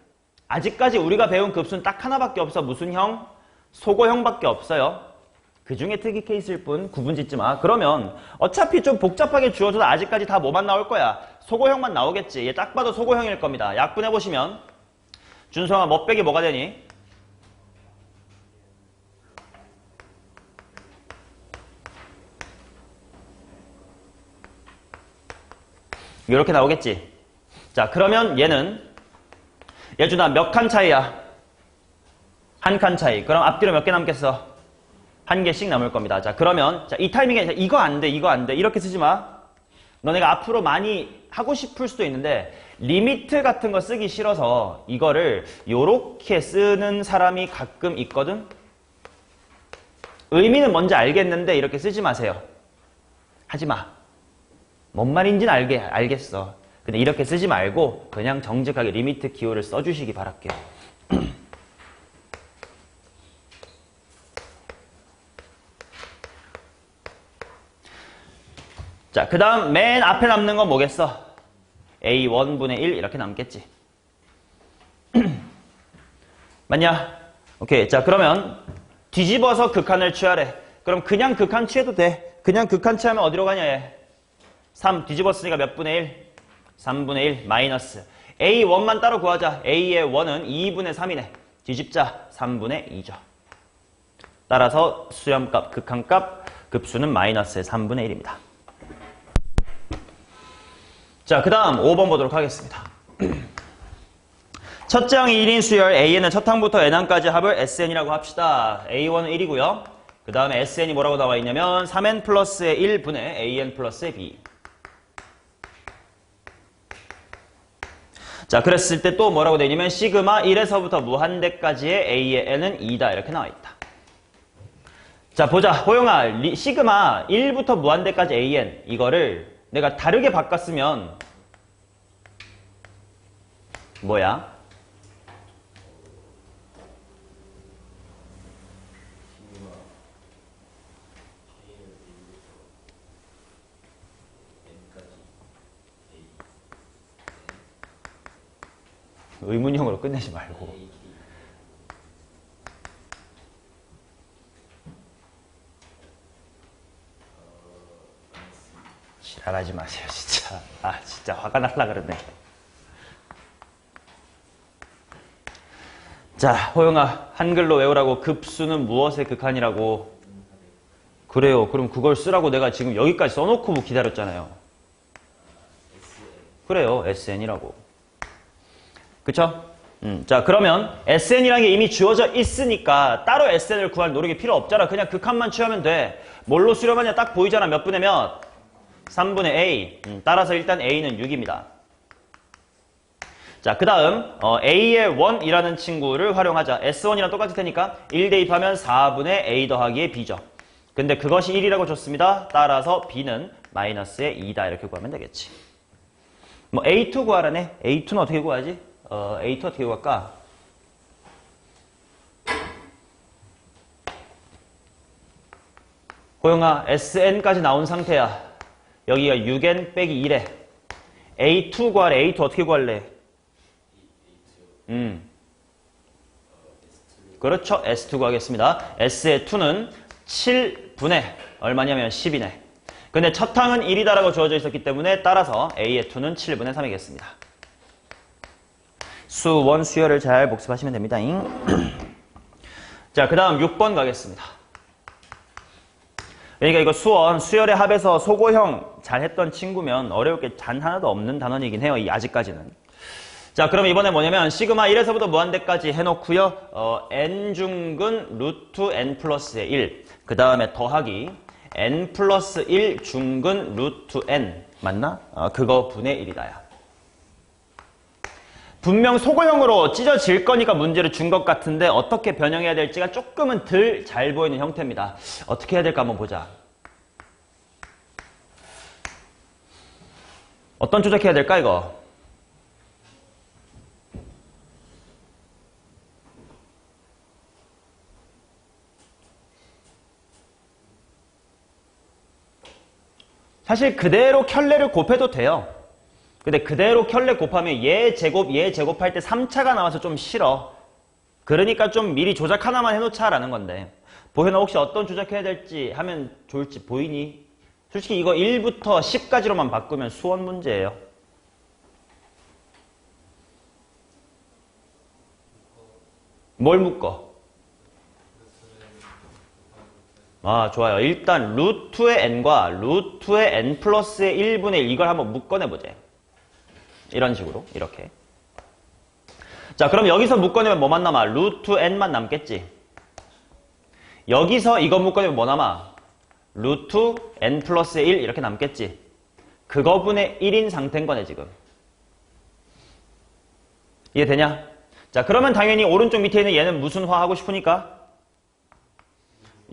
아직까지 우리가 배운 급수는 딱 하나밖에 없어. 무슨 형? 소고형밖에 없어요. 그 중에 특이 케이스일 뿐 구분 짓지 마. 그러면 어차피 좀 복잡하게 주어줘도 아직까지 다 뭐만 나올 거야? 소고형만 나오겠지. 얘 딱 봐도 소고형일 겁니다. 약분해보시면 준성아 뭐 빼기 뭐가 되니? 이렇게 나오겠지. 자, 그러면 얘는 예준아 몇 칸 차이야? 한 칸 차이. 그럼 앞뒤로 몇 개 남겠어? 한 개씩 남을 겁니다. 자, 그러면 자, 이 타이밍에 이거 안 돼, 이거 안 돼. 이렇게 쓰지 마. 너네가 앞으로 많이 하고 싶을 수도 있는데 리미트 같은 거 쓰기 싫어서 이거를 요렇게 쓰는 사람이 가끔 있거든. 의미는 뭔지 알겠는데 이렇게 쓰지 마세요. 하지 마. 뭔 말인지는 알겠어. 근데 이렇게 쓰지 말고 그냥 정직하게 리미트 기호를 써주시기 바랄게요. 자, 그 다음 맨 앞에 남는 건 뭐겠어? A1분의 1 이렇게 남겠지. 맞냐? 오케이. 자, 그러면 뒤집어서 극한을 취하래. 그럼 그냥 극한 취해도 돼. 그냥 극한 취하면 어디로 가냐 얘? 3 뒤집었으니까 몇 분의 1? 3분의 1 마이너스. A1만 따로 구하자. A의 1은 2분의 3이네. 뒤집자. 3분의 2죠. 따라서 수렴값, 극한값, 급수는 마이너스의 3분의 1입니다. 자, 그 다음 5번 보도록 하겠습니다. 첫째 항이 1인 수열 AN은 첫 항부터 n항까지 합을 SN이라고 합시다. A1은 1이고요. 그 다음에 SN이 뭐라고 나와 있냐면 3n 플러스의 1분의 AN 플러스의 B. 자, 그랬을 때 또 뭐라고 되어 있냐면 시그마 1에서부터 무한대까지의 A의 n은 2다 이렇게 나와 있다. 자, 보자. 호영아, 시그마 1부터 무한대까지 AN 이거를 내가 다르게 바꿨으면 뭐야? 의문형으로 끝내지 말고. 지랄하지 마세요, 진짜. 아, 진짜 화가 날라 그러네. 자, 호영아, 한글로 외우라고. 급수는 무엇의 극한이라고? 그래요. 그럼 그걸 쓰라고 내가 지금 여기까지 써놓고 기다렸잖아요. 그래요. SN이라고. 그쵸? 자, 그러면 SN이라는 게 이미 주어져 있으니까 따로 SN을 구할 노력이 필요 없잖아. 그냥 극한만 취하면 돼. 뭘로 수렴하냐 딱 보이잖아. 몇 분의 몇? 3분의 A. 따라서 일단 A는 6입니다. 자, 그 다음 A의 1이라는 친구를 활용하자. S1이랑 똑같을 테니까 1 대입하면 4분의 A 더하기의 B죠. 근데 그것이 1이라고 줬습니다. 따라서 B는 마이너스의 2다 이렇게 구하면 되겠지. 뭐 A2 구하라네. A2는 어떻게 구하지? A2 어떻게 구할까? 호영아, SN까지 나온 상태야. 여기가 6n 빼기 1에 A2 구하래. A2 어떻게 구할래? 그렇죠. S2 구하겠습니다. S의 2는 7분의 얼마냐면 10이네. 근데 첫 항은 1이다라고 주어져 있었기 때문에 따라서 A의 2는 7분의 3이겠습니다. 수1 수열을 잘 복습하시면 됩니다. 자, 그 다음 6번 가겠습니다. 그러니까 이거 수원, 수열의 합에서 소고형 잘했던 친구면 어려울 게 단 하나도 없는 단원이긴 해요. 아직까지는. 자, 그럼 이번에 뭐냐면 시그마 1에서부터 무한대까지 해놓고요. n 중근 루트 n 플러스의 1. 그 다음에 더하기 n 플러스 1 중근 루트 n. 맞나? 그거 분의 1이다야. 분명 소고형으로 찢어질 거니까 문제를 준 것 같은데 어떻게 변형해야 될지가 조금은 덜 잘 보이는 형태입니다. 어떻게 해야 될까 한번 보자. 어떤 조작해야 될까 이거? 사실 그대로 켤레를 곱해도 돼요. 근데 그대로 켤레 곱하면 얘 제곱할 때 3차가 나와서 좀 싫어. 그러니까 좀 미리 조작 하나만 해놓자라는 건데, 보현아 혹시 어떤 조작해야 될지 하면 좋을지 보이니? 솔직히 이거 1부터 10까지로만 바꾸면 수원 문제예요. 뭘 묶어? 아, 좋아요. 일단 루트의 n과 루트의 n 플러스의 1분의 1 이걸 한번 묶어내보자. 이런 식으로 이렇게. 자, 그럼 여기서 묶어내면 뭐만 남아? 루트 n만 남겠지. 여기서 이거 묶어내면 뭐 남아? 루트 n 플러스의 1 이렇게 남겠지. 그거분의 1인 상태인 거네 지금. 이해되냐? 자, 그러면 당연히 오른쪽 밑에 있는 얘는 무슨 화 하고 싶으니까?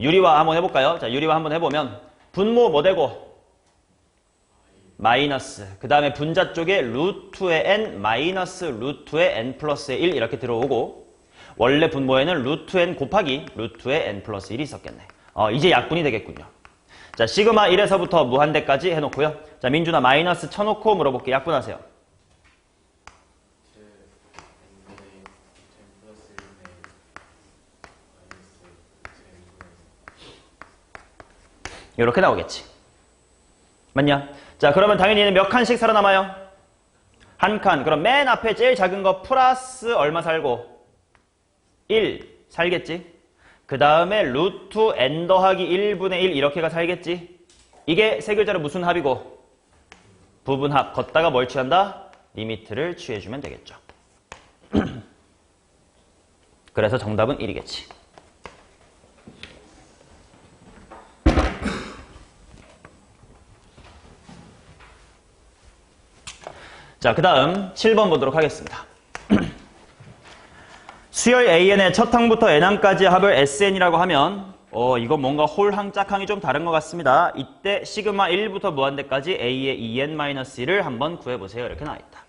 유리화 한번 해볼까요? 자, 유리화 한번 해보면 분모 뭐 되고? 마이너스. 그 다음에 분자 쪽에 루트의 n 마이너스 루트의 n 플러스의 1 이렇게 들어오고, 원래 분모에는 루트 n 곱하기 루트의 n 플러스 1이 있었겠네. 이제 약분이 되겠군요. 자, 시그마 1에서부터 무한대까지 해놓고요. 자, 민준아 마이너스 쳐놓고 물어볼게. 약분하세요. 이렇게 나오겠지. 맞냐? 자, 그러면 당연히 얘는 몇 칸씩 살아남아요? 한 칸. 그럼 맨 앞에 제일 작은 거 플러스 얼마 살고? 1 살겠지? 그 다음에 루트 n 더하기 1분의 1 이렇게가 살겠지? 이게 세 글자로 무슨 합이고? 부분합. 걷다가 뭘 취한다? 리미트를 취해주면 되겠죠. 그래서 정답은 1이겠지. 자, 그 다음 7번 보도록 하겠습니다. 수열 AN의 첫 항부터 n항까지의 합을 SN이라고 하면 이건 뭔가 홀항, 짝항이 좀 다른 것 같습니다. 이때 시그마 1부터 무한대까지 A의 EN-1을 한번 구해보세요. 이렇게 나와있다.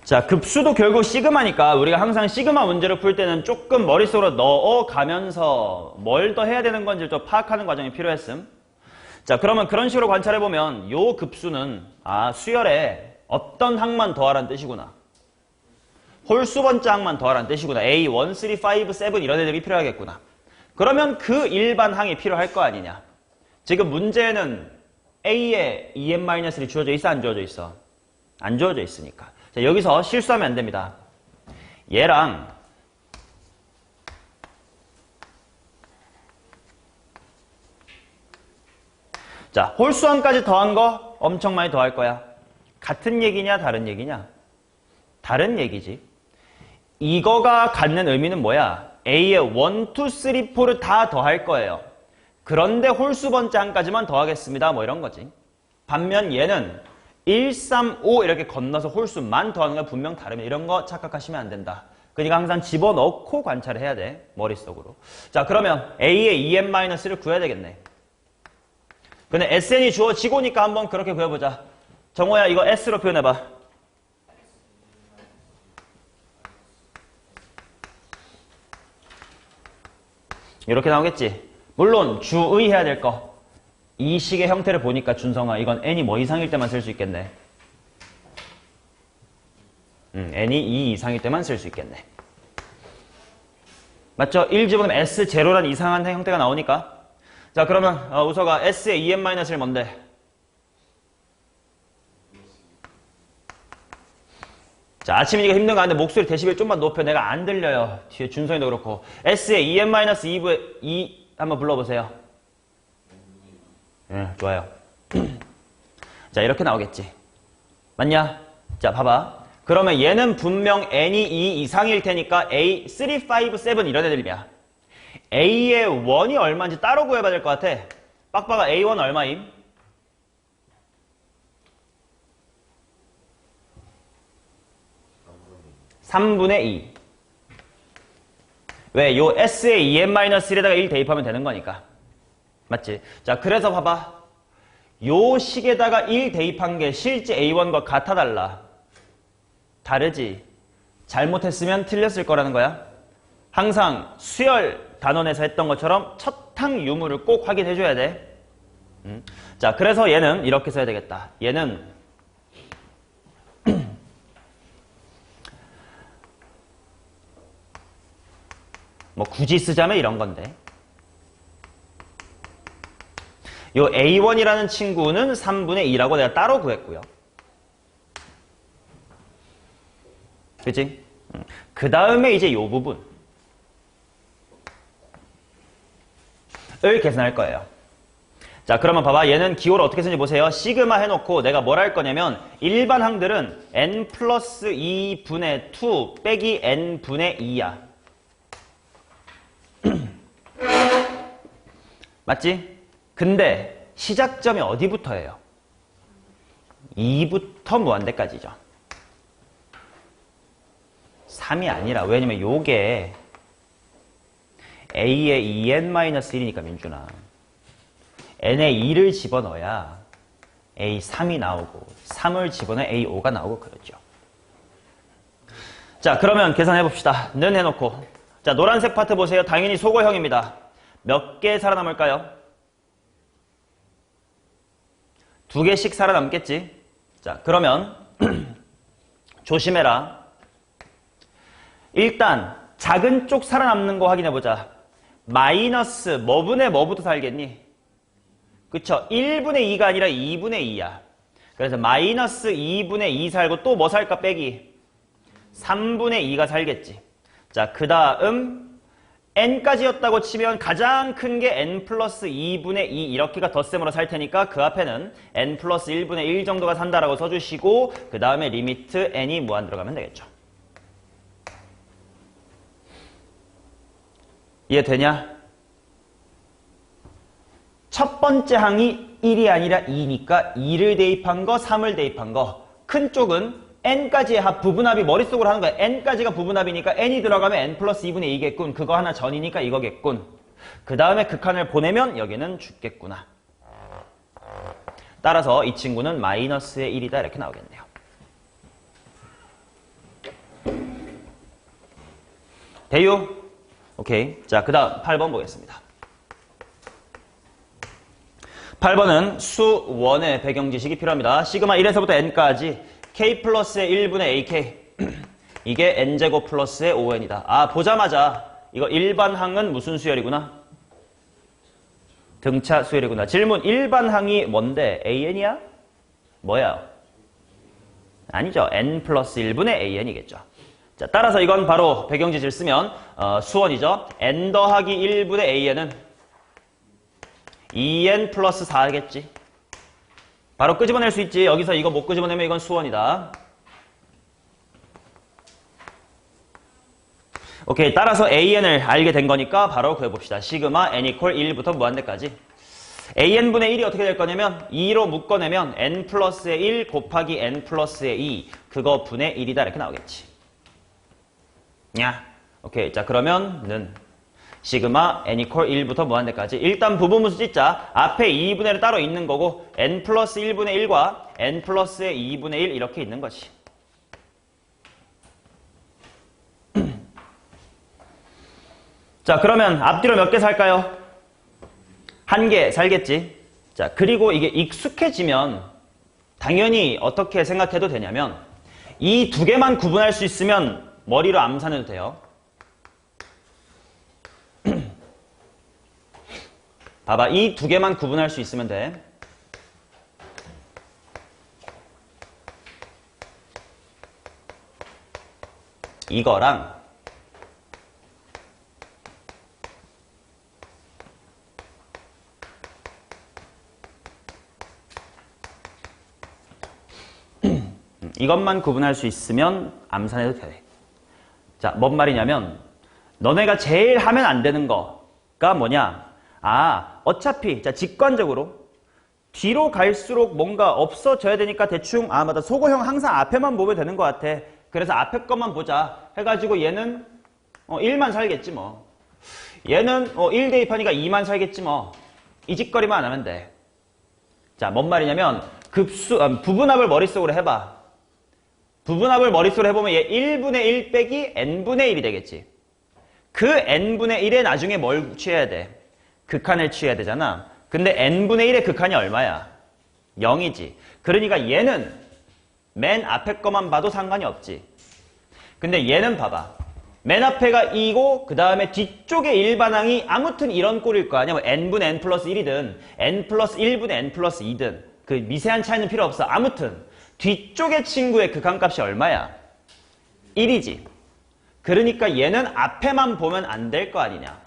자, 급수도 결국 시그마니까 우리가 항상 시그마 문제를 풀 때는 조금 머릿속으로 넣어가면서 뭘 더 해야 되는 건지 좀 파악하는 과정이 필요했음. 자, 그러면 그런 식으로 관찰해보면 요 급수는 수열에 어떤 항만 더하라는 뜻이구나. 홀수 번째 항만 더하라는 뜻이구나. A, 1, 3, 5, 7 이런 애들이 필요하겠구나. 그러면 그 일반 항이 필요할 거 아니냐. 지금 문제는 A에 EN-1이 주어져 있어, 안 주어져 있어? 안 주어져 있으니까. 자, 여기서 실수하면 안 됩니다. 얘랑 자, 홀수항까지 더한 거 엄청 많이 더할 거야. 같은 얘기냐 다른 얘기냐? 다른 얘기지. 이거가 갖는 의미는 뭐야? A의 1, 2, 3, 4를 다 더할 거예요. 그런데 홀수 번째 항까지만 더하겠습니다. 뭐 이런 거지. 반면 얘는 1, 3, 5 이렇게 건너서 홀수만 더하는 건 분명 다르면 이런 거 착각하시면 안 된다. 그러니까 항상 집어넣고 관찰을 해야 돼. 머릿속으로. 자, 그러면 A의 EN-를 구해야 되겠네. 근데 SN이 주어지고니까 한번 그렇게 구해보자. 정호야, 이거 S로 표현해봐. 이렇게 나오겠지. 물론 주의해야 될 거. 이 식의 형태를 보니까 준성아, 이건 n이 뭐 이상일 때만 쓸 수 있겠네. n이 2 이상일 때만 쓸 수 있겠네. 맞죠? 1 집어넣으면 S0란 이상한 형태가 나오니까. 자, 그러면 우서가 S의 EN-를 뭔데? 자, 아침이니까 힘든 거 아닌데 목소리 데시벨 좀만 높여. 내가 안 들려요. 뒤에 준성이도 그렇고. S의 EN-2의 2 한번 불러보세요. 좋아요. 자, 이렇게 나오겠지. 맞냐? 자, 봐봐. 그러면 얘는 분명 n이 2 이상일 테니까 A, 3, 5, 7 이런 애들이야. A의 1이 얼마인지 따로 구해봐야 될 것 같아. 빡빡아, A1 얼마임? 3분의 2. 왜? 요 S의 EN-1에다가 1 대입하면 되는 거니까. 맞지? 자, 그래서 봐봐. 요 식에다가 1 대입한 게 실제 A1과 같아 달라? 다르지? 잘못했으면 틀렸을 거라는 거야. 항상 수열 단원에서 했던 것처럼 첫항 유무를 꼭 확인해 줘야 돼. 자, 그래서 얘는 이렇게 써야 되겠다. 얘는 뭐 굳이 쓰자면 이런 건데, 요 A1이라는 친구는 3분의 2라고 내가 따로 구했고요. 그치? 그 다음에 이제 요 부분을 계산할 거예요. 자, 그러면 봐봐. 얘는 기호를 어떻게 쓰는지 보세요. 시그마 해놓고 내가 뭘 할 거냐면 일반 항들은 n 플러스 2분의 2 빼기 n분의 2야. 맞지? 근데 시작점이 어디부터예요? 2부터 무한대까지죠. 3이 아니라, 왜냐면 요게 a의 2n-1이니까 민준아. n에 2를 집어넣어야 a3이 나오고 3을 집어넣어 a5가 나오고 그러죠. 자, 그러면 계산해 봅시다. 는 해놓고, 자, 노란색 파트 보세요. 당연히 소거형입니다. 몇 개 살아남을까요? 2개씩 살아남겠지. 자, 그러면 조심해라. 일단 작은 쪽 살아남는 거 확인해보자. 마이너스 뭐분의 뭐부터 살겠니? 그쵸? 1분의 2가 아니라 2분의 2야. 그래서 마이너스 2분의 2 살고 또 뭐 살까 빼기? 3분의 2가 살겠지. 자, 그 다음 n까지였다고 치면 가장 큰 게 n 플러스 2분의 2 이렇게가 덧셈으로 살 테니까 그 앞에는 n 플러스 1분의 1 정도가 산다라고 써주시고 그 다음에 리미트 n이 무한 들어가면 되겠죠. 이해되냐? 첫 번째 항이 1이 아니라 2니까 2를 대입한 거, 3을 대입한 거. 큰 쪽은 n까지의 합, 부분합이 머릿속으로 하는 거야. n까지가 부분합이니까 n이 들어가면 n 플러스 2분의 2겠군. 그거 하나 전이니까 이거겠군. 그 다음에 극한을 보내면 여기는 죽겠구나. 따라서 이 친구는 마이너스의 1이다 이렇게 나오겠네요. 대유? 오케이. 자, 그 다음 8번 보겠습니다. 8번은 수 1의 배경 지식이 필요합니다. 시그마 1에서부터 n까지 k 플러스의 1분의 ak 이게 n제곱 플러스의 5n이다. 아, 보자마자 이거 일반항은 무슨 수열이구나? 등차 수열이구나. 질문, 일반항이 뭔데? an이야? 뭐야? 아니죠. n 플러스 1분의 an이겠죠. 자, 따라서 이건 바로 배경지식을 쓰면 수원이죠. n 더하기 1분의 an은 2n 플러스 4겠지. 바로 끄집어낼 수 있지. 여기서 이거 못 끄집어내면 이건 수원이다. 오케이. 따라서 an을 알게 된 거니까 바로 구해봅시다. 시그마 n 이퀄 1부터 무한대까지. an분의 1이 어떻게 될 거냐면 2로 묶어내면 n 플러스의 1 곱하기 n 플러스의 2 그거 분의 1이다 이렇게 나오겠지. 야, 오케이. 자, 그러면 는 시그마 n 이퀄 1부터 무한대까지. 일단 부분분수 찢자. 앞에 2분의 1은 따로 있는 거고 n 플러스 1분의 1과 n 플러스의 2분의 1 이렇게 있는 거지. 자, 그러면 앞뒤로 몇 개 살까요? 1개 살겠지. 자, 그리고 이게 익숙해지면 당연히 어떻게 생각해도 되냐면 이 두 개만 구분할 수 있으면 머리로 암산해도 돼요. 봐봐. 이 두 개만 구분할 수 있으면 돼. 이거랑 이것만 구분할 수 있으면 암산해도 돼. 자, 뭔 말이냐면 너네가 제일 하면 안 되는 거가 뭐냐? 아, 어차피 자 직관적으로 뒤로 갈수록 뭔가 없어져야 되니까 대충 아 맞다 소거형 항상 앞에만 보면 되는 것 같아. 그래서 앞에 것만 보자 해가지고 얘는 1만 살겠지 뭐. 얘는 1 대입하니까 2만 살겠지 뭐. 이 짓거리만 안 하면 돼. 자, 뭔 말이냐면 부분합을 머릿속으로 해봐. 부분합을 머릿속으로 해보면 얘 1분의 1 빼기 n분의 1이 되겠지. 그 n분의 1에 나중에 뭘 취해야 돼? 극한을 취해야 되잖아. 근데 n분의 1의 극한이 얼마야? 0이지. 그러니까 얘는 맨 앞에 거만 봐도 상관이 없지. 근데 얘는 봐봐. 맨 앞에가 2고 그 다음에 뒤쪽에 일반항이 아무튼 이런 꼴일 거 아니야. 뭐 n분의 n 플러스 1이든 n 플러스 1분의 n 플러스 2든 그 미세한 차이는 필요 없어. 아무튼 뒤쪽의 친구의 극한값이 얼마야? 1이지. 그러니까 얘는 앞에만 보면 안 될 거 아니냐.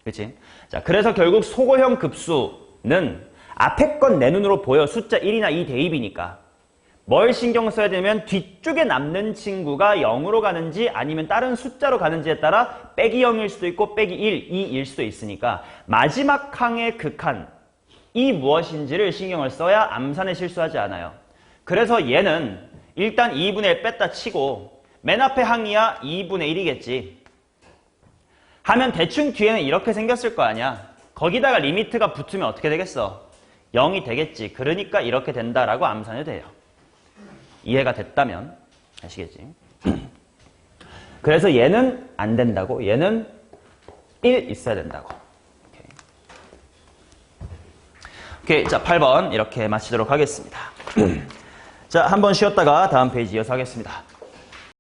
그치? 자, 그래서 결국 소고형 급수는 앞에 건 내 눈으로 보여. 숫자 1이나 2 대입이니까. 뭘 신경 써야 되면 뒤쪽에 남는 친구가 0으로 가는지 아니면 다른 숫자로 가는지에 따라 빼기 0일 수도 있고 빼기 1, 2일 수도 있으니까 마지막 항의 극한이 무엇인지를 신경을 써야 암산에 실수하지 않아요. 그래서 얘는 일단 2분의 1 뺐다 치고 맨 앞에 항이야 2분의 1이겠지. 하면 대충 뒤에는 이렇게 생겼을 거 아니야. 거기다가 리미트가 붙으면 어떻게 되겠어? 0이 되겠지. 그러니까 이렇게 된다라고 암산이 돼요. 이해가 됐다면 아시겠지? 그래서 얘는 안 된다고. 얘는 1 있어야 된다고. 오케이. 자, 8번 이렇게 마치도록 하겠습니다. 자, 한번 쉬었다가 다음 페이지 이어서 하겠습니다.